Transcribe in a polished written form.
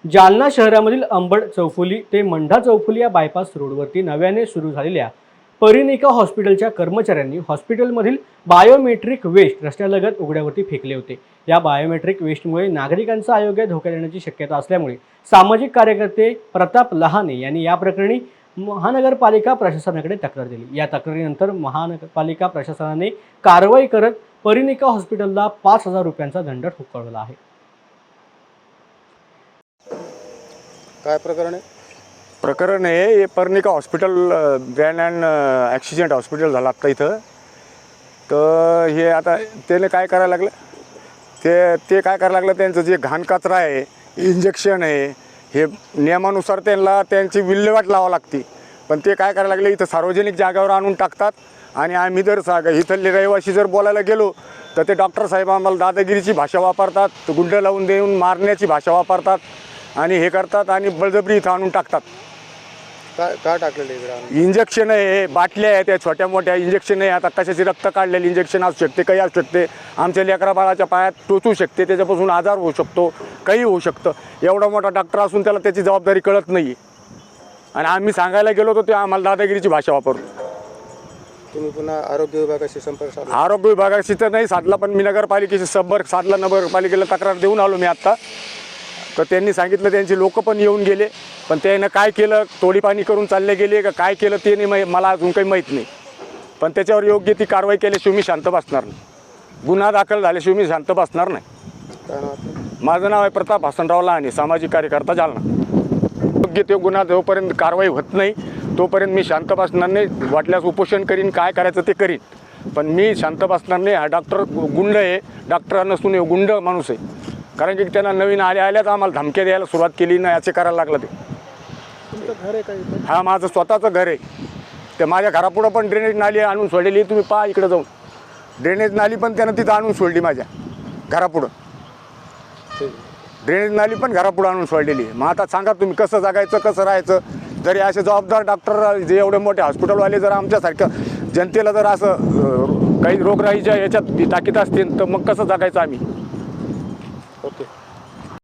जालना शहरामधील अंबड चौफुली ते मंढा चौफुली या बायपास रोडवरती नव्याने सुरू झालेल्या परिनिका हॉस्पिटलच्या कर्मचाऱ्यांनी हॉस्पिटलमधील बायोमेट्रिक वेस्ट रस्त्यालगत उघड्यावरती फेकले होते। या बायोमेट्रिक वेस्टमुळे नागरिकांचं आरोग्य धोक्यात येण्याची शक्यता असल्यामुळे सामाजिक कार्यकर्ते प्रताप लहाने यांनी या प्रकरणी महानगरपालिका प्रशासनाकडे तक्रार दिली। या तक्रारीनंतर महानगरपालिका प्रशासनाने कारवाई करत परिनिका हॉस्पिटलला 5,000 रुपयांचा दंड ठोठावला आहे। काय प्रकरण आहे? प्रकरण आहे हे Parinika hospital brand and accident hospital झालं आत्ता इथं। तर हे आता त्याने काय करायला लागलं ते काय करायला लागलं, त्यांचं जे घाण कचरा आहे, इंजेक्शन आहे, हे नियमानुसार त्यांना त्यांची विल्हेवाट लावावी लागते, पण ते काय करायला लागले इथं सार्वजनिक जागेवर आणून टाकतात। आणि आम्ही जर इथले रहिवासी जर बोलायला गेलो तर ते डॉक्टर साहेब आम्हाला दादागिरीची भाषा वापरतात, गुंड लावून देऊन मारण्याची भाषा वापरतात आणि हे करतात आणि बळजबरी इथं आणून टाकतात। काय टाकलेलं आहे? इंजेक्शन आहे, बाटल्या आहेत, त्या छोट्या मोठ्या इंजेक्शन आहे, आता कशाची रक्त काढलेली इंजेक्शन असू शकते, काही असू शकते, आमच्या लेकरा बाळाच्या पायात टोचू शकते, त्याच्यापासून आजार होऊ शकतो, काही होऊ शकतं। एवढा मोठा डॉक्टर असून त्याला त्याची जबाबदारी कळत नाही आणि आम्ही सांगायला गेलो तर ते आम्हाला दादागिरीची भाषा वापरतो। तुम्ही पुन्हा आरोग्य विभागाशी संपर्क साधला? आरोग्य विभागाशी तर नाही साधला, पण मी नगरपालिकेशी संपर्क साधला, नगरपालिकेला तक्रार देऊन आलो मी आत्ता। तर त्यांनी सांगितलं, त्यांचे लोक पण येऊन गेले, पण त्यानं काय केलं, तोडीपाणी करून चालले गेले का काय केलं ते नाही, मला अजून काही माहीत नाही, पण त्याच्यावर योग्य ती कारवाई केल्याशिवाय मी शांत बसणार नाही। गुन्हा दाखल झाल्याशिवाय मी शांत बसणार नाही। काय नाव आपलं? माझं नाव आहे प्रताप हसनराव लहाने, सामाजिक कार्यकर्ता, जालना। योग्य ते गुन्हा जोपर्यंत कारवाई होत नाही तोपर्यंत मी शांत बसणार नाही। वाटल्यास उपोषण करीन, काय करायचं ते करीन, पण मी शांत बसणार नाही। हा डॉक्टर गुंड आहे, डॉक्टर नसून गुंड माणूस आहे, कारण की त्यांना नवीन आल्याच आम्हाला धमक्या द्यायला सुरुवात केली ना, याचे करायला लागलं ते। तुमचं घर आहे का इथं? हा माझं स्वतःचं घर आहे। ते माझ्या घरापुढं पण ड्रेनेज नाली आणून सोडलेली, तुम्ही पहा इकडे जाऊन, ड्रेनेज नाली पण त्यानं तिथं आणून सोडली माझ्या घरापुढं, ड्रेनेज नाली पण घरापुढं आणून सोडलेली आहे। मग आता सांगा तुम्ही कसं जगायचं, कसं राहायचं? जरी असे जबाबदार डॉक्टर जे एवढे मोठे हॉस्पिटलवाले जर आमच्यासारख्या जनतेला जर असं काही रोगराईच्या याच्यात टाकीत असतील तर मग कसं जगायचं आम्ही? ओके.